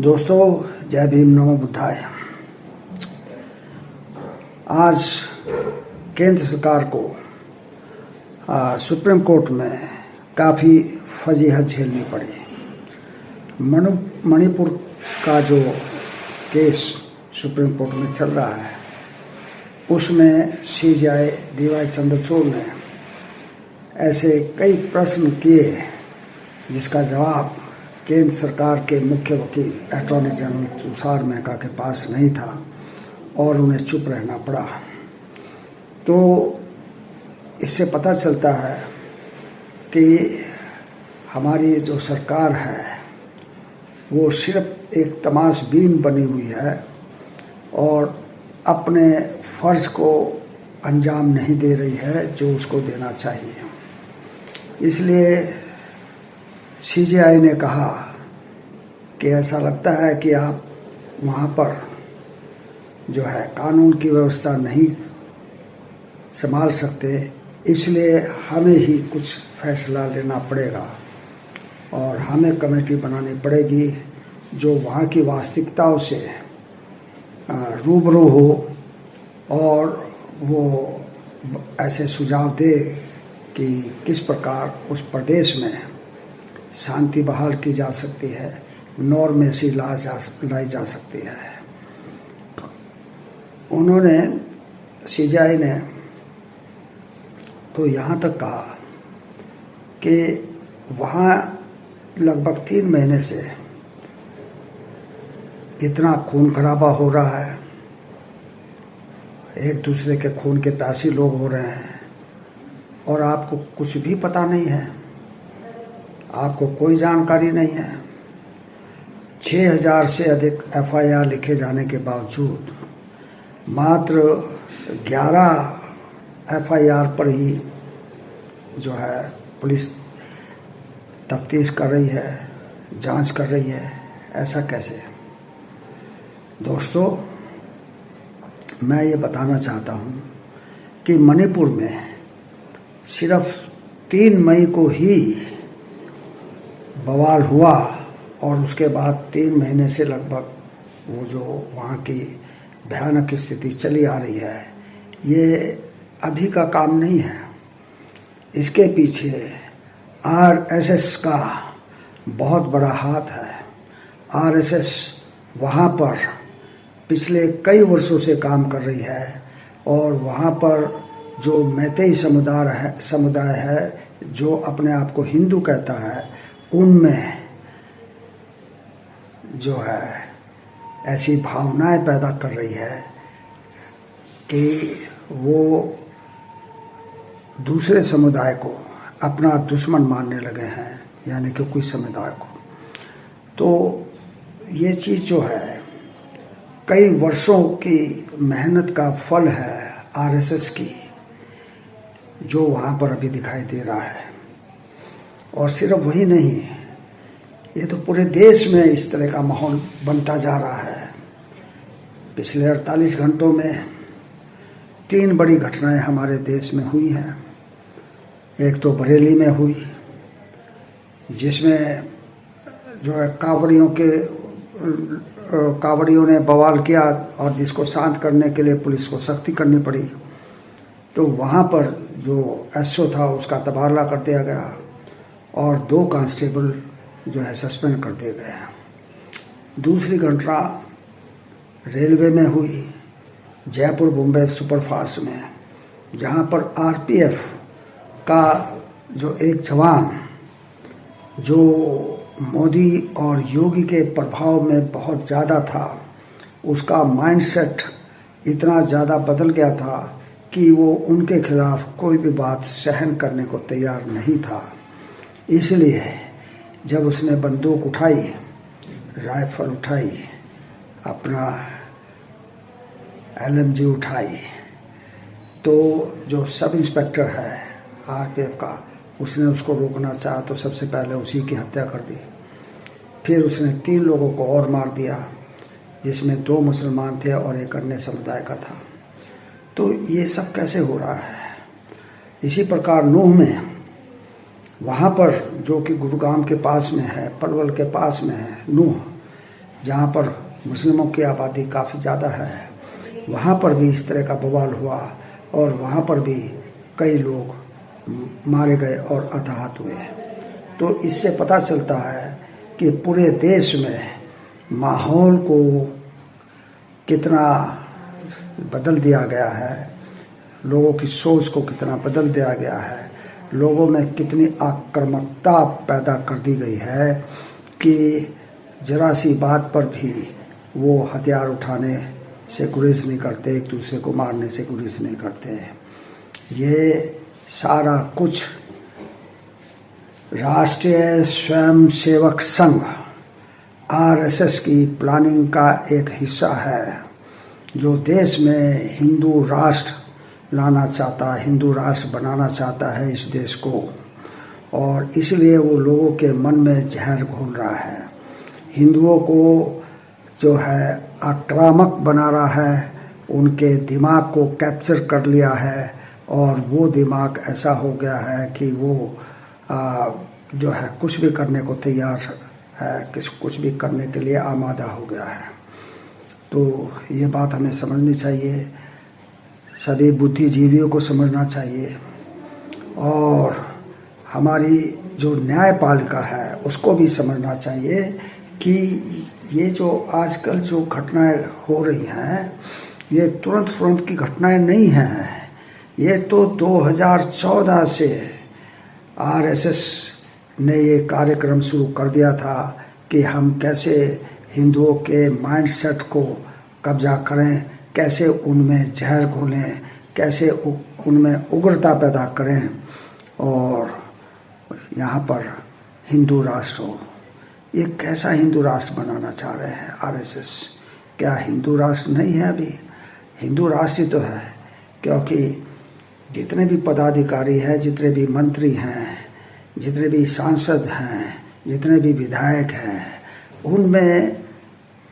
दोस्तों, जय भीम, नमो बुद्धाय। आज केंद्र सरकार को सुप्रीम कोर्ट में काफ़ी फजीहत झेलनी पड़ी। मणिपुर का जो केस सुप्रीम कोर्ट में चल रहा है, उसमें सीजेआई डी.वाई. चंद्रचूड़ ने ऐसे कई प्रश्न किए जिसका जवाब केंद्र सरकार के मुख्य वकील अटॉर्नी जनरल तुषार मेहता के पास नहीं था और उन्हें चुप रहना पड़ा। तो इससे पता चलता है कि हमारी जो सरकार है वो सिर्फ एक तमाशबीन बनी हुई है और अपने फ़र्ज़ को अंजाम नहीं दे रही है जो उसको देना चाहिए। इसलिए सीजेआई ने कहा कि ऐसा लगता है कि आप वहाँ पर जो है कानून की व्यवस्था नहीं संभाल सकते, इसलिए हमें ही कुछ फैसला लेना पड़ेगा और हमें कमेटी बनानी पड़ेगी जो वहाँ की वास्तविकताओं से रूबरू हो और वो ऐसे सुझाव दे कि किस प्रकार उस प्रदेश में शांति बहाल की जा सकती है, नॉर्मेसी लाई जा सकती है। उन्होंने सीजेआई ने तो यहाँ तक कहा कि वहाँ लगभग 3 महीने से इतना खून खराबा हो रहा है, एक दूसरे के खून के प्यासी लोग हो रहे हैं और आपको कुछ भी पता नहीं है, आपको कोई जानकारी नहीं है। 6000 से अधिक एफआईआर लिखे जाने के बावजूद मात्र 11 एफआईआर पर ही जो है पुलिस तफ्तीश कर रही है, जांच कर रही है। ऐसा कैसे? दोस्तों, मैं ये बताना चाहता हूँ कि मणिपुर में सिर्फ 3 मई को ही बवाल हुआ और उसके बाद 3 महीने से लगभग वो जो वहाँ की भयानक स्थिति चली आ रही है, ये अभी का काम नहीं है। इसके पीछे आरएसएस का बहुत बड़ा हाथ है। आरएसएस वहाँ पर पिछले कई वर्षों से काम कर रही है और वहाँ पर जो मैतेई समुदाय है जो अपने आप को हिंदू कहता है, उनमें जो है ऐसी भावनाएं पैदा कर रही है कि वो दूसरे समुदाय को अपना दुश्मन मानने लगे हैं, यानी कि कोई समुदाय को। तो ये चीज़ जो है कई वर्षों की मेहनत का फल है आरएसएस की, जो वहाँ पर अभी दिखाई दे रहा है। और सिर्फ वही नहीं, ये तो पूरे देश में इस तरह का माहौल बनता जा रहा है। पिछले 48 घंटों में 3 बड़ी घटनाएं हमारे देश में हुई हैं। एक तो बरेली में हुई, जिसमें जो है कावड़ियों ने बवाल किया और जिसको शांत करने के लिए पुलिस को सख्ती करनी पड़ी। तो वहाँ पर जो एसओ था उसका तबादला कर दिया गया और 2 कांस्टेबल जो है सस्पेंड कर दिए गए। दूसरी घटना रेलवे में हुई, जयपुर मुंबई सुपरफास्ट में, जहाँ पर आरपीएफ का जो एक जवान जो मोदी और योगी के प्रभाव में बहुत ज़्यादा था, उसका माइंडसेट इतना ज़्यादा बदल गया था कि वो उनके खिलाफ कोई भी बात सहन करने को तैयार नहीं था। इसलिए जब उसने बंदूक उठाई, राइफल उठाई, अपना एलएमजी उठाई, तो जो सब इंस्पेक्टर है आरपीएफ का, उसने उसको रोकना चाहा तो सबसे पहले उसी की हत्या कर दी। फिर उसने 3 लोगों को और मार दिया, जिसमें 2 मुसलमान थे और एक अन्य समुदाय का था। तो ये सब कैसे हो रहा है? इसी प्रकार नूह में, वहाँ पर जो कि गुरुग्राम के पास में है, पलवल के पास में है नूह, जहाँ पर मुस्लिमों की आबादी काफ़ी ज़्यादा है, वहाँ पर भी इस तरह का बवाल हुआ और वहाँ पर भी कई लोग मारे गए और हताहत हुए। तो इससे पता चलता है कि पूरे देश में माहौल को कितना बदल दिया गया है, लोगों की सोच को कितना बदल दिया गया है, लोगों में कितनी आक्रामकता पैदा कर दी गई है कि जरा सी बात पर भी वो हथियार उठाने से गुरेज नहीं करते, एक दूसरे को मारने से गुरेज नहीं करते। ये सारा कुछ राष्ट्रीय स्वयंसेवक संघ RSS की प्लानिंग का एक हिस्सा है, जो देश में हिंदू राष्ट्र लाना चाहता है, हिंदू राष्ट्र बनाना चाहता है इस देश को, और इसलिए वो लोगों के मन में जहर घोल रहा है, हिंदुओं को जो है आक्रामक बना रहा है, उनके दिमाग को कैप्चर कर लिया है और वो दिमाग ऐसा हो गया है कि वो जो है कुछ भी करने को तैयार है, कुछ भी करने के लिए आमादा हो गया है। तो ये बात हमें समझनी चाहिए, सभी बुद्धिजीवियों को समझना चाहिए, और हमारी जो न्यायपालिका है उसको भी समझना चाहिए कि ये जो आजकल जो घटनाएं हो रही हैं ये तुरंत की घटनाएं नहीं हैं। ये तो 2014 से RSS ने ये कार्यक्रम शुरू कर दिया था कि हम कैसे हिंदुओं के माइंडसेट को कब्जा करें, कैसे उनमें जहर घोलें, कैसे उनमें उग्रता पैदा करें और यहाँ पर हिंदू राष्ट्र हो। ये कैसा हिंदू राष्ट्र बनाना चाह रहे हैं RSS? क्या हिंदू राष्ट्र नहीं है? अभी हिंदू राष्ट्र ही तो है, क्योंकि जितने भी पदाधिकारी हैं, जितने भी मंत्री हैं, जितने भी सांसद हैं, जितने भी विधायक हैं, उनमें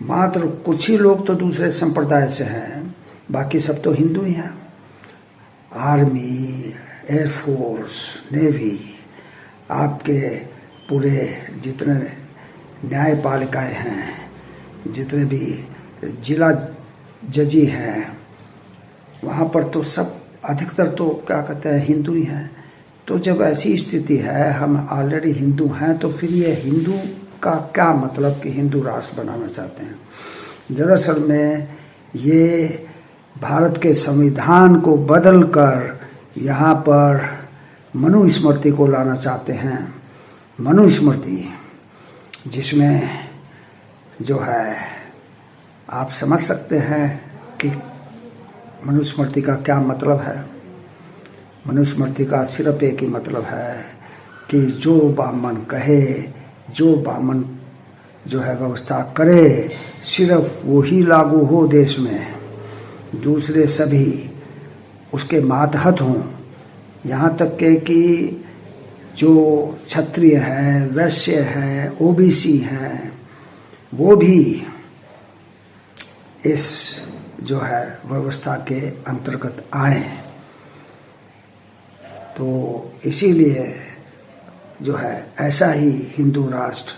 मात्र कुछ ही लोग तो दूसरे संप्रदाय से हैं, बाकी सब तो हिंदू ही हैं। आर्मी, एयरफोर्स, नेवी, आपके पूरे जितने न्यायपालिकाएं हैं, जितने भी जिला जजी हैं, वहाँ पर तो सब अधिकतर तो क्या कहते हैं हिंदू ही हैं। तो जब ऐसी स्थिति है, हम ऑलरेडी हिंदू हैं, तो फिर ये हिंदू का क्या मतलब कि हिंदू राष्ट्र बनाना चाहते हैं? दरअसल में ये भारत के संविधान को बदल कर यहाँ पर मनुस्मृति को लाना चाहते हैं। मनुस्मृति जिसमें जो है आप समझ सकते हैं कि मनुस्मृति का क्या मतलब है। मनुस्मृति का सिर्फ एक ही मतलब है कि जो ब्राह्मण कहे, जो ब्राह्मण जो है व्यवस्था करे, सिर्फ वही लागू हो देश में, दूसरे सभी उसके मातहत हों। यहाँ तक के कि जो क्षत्रिय है, वैश्य है, OBC हैं, वो भी इस जो है व्यवस्था के अंतर्गत आए। तो इसीलिए जो है ऐसा ही हिंदू राष्ट्र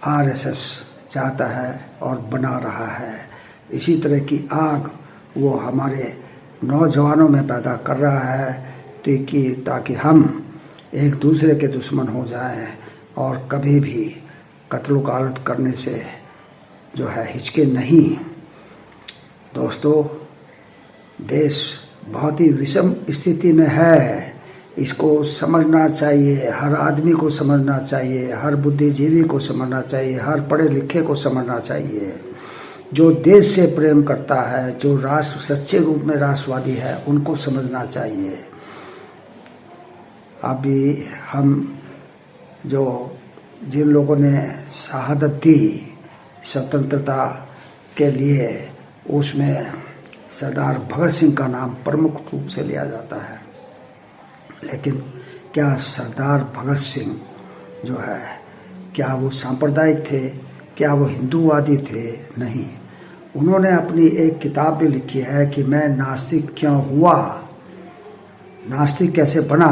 RSS चाहता है और बना रहा है। इसी तरह की आग वो हमारे नौजवानों में पैदा कर रहा है ताकि हम एक दूसरे के दुश्मन हो जाएं और कभी भी कत्ल गारत करने से जो है हिचके नहीं। दोस्तों, देश बहुत ही विषम स्थिति में है, इसको समझना चाहिए, हर आदमी को समझना चाहिए, हर बुद्धिजीवी को समझना चाहिए, हर पढ़े लिखे को समझना चाहिए। जो देश से प्रेम करता है, जो राष्ट्र सच्चे रूप में राष्ट्रवादी है, उनको समझना चाहिए। अभी हम जिन लोगों ने शहादत दी स्वतंत्रता के लिए, उसमें सरदार भगत सिंह का नाम प्रमुख रूप से लिया जाता है। लेकिन क्या सरदार भगत सिंह जो है, क्या वो सांप्रदायिक थे? क्या वो हिंदूवादी थे? नहीं। उन्होंने अपनी एक किताब भी लिखी है कि मैं नास्तिक क्यों हुआ, नास्तिक कैसे बना,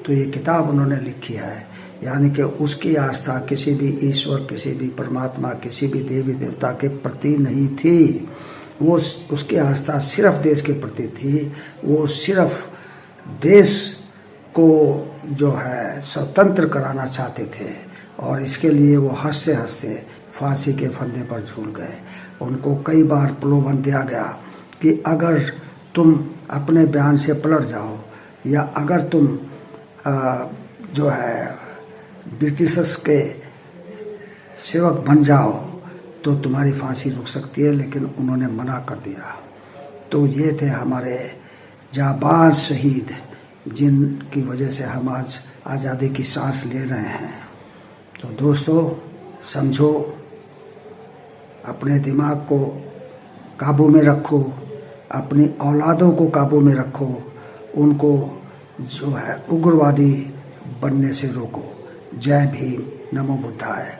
तो ये किताब उन्होंने लिखी है। यानी कि उसकी आस्था किसी भी ईश्वर, किसी भी परमात्मा, किसी भी देवी देवता के प्रति नहीं थी। वो उसकी आस्था सिर्फ देश के प्रति थी। वो सिर्फ देश को जो है स्वतंत्र कराना चाहते थे और इसके लिए वो हंसते हंसते फांसी के फंदे पर झूल गए। उनको कई बार प्रलोभन दिया गया कि अगर तुम अपने बयान से पलट जाओ या अगर तुम जो है ब्रिटिशर्स के सेवक बन जाओ तो तुम्हारी फांसी रुक सकती है, लेकिन उन्होंने मना कर दिया। तो ये थे हमारे जाबाज शहीद, जिनकी वजह से हम आज आज़ादी की सांस ले रहे हैं। तो दोस्तों समझो, अपने दिमाग को काबू में रखो, अपनी औलादों को काबू में रखो, उनको जो है उग्रवादी बनने से रोको। जय भीम, नमो बुद्धाय।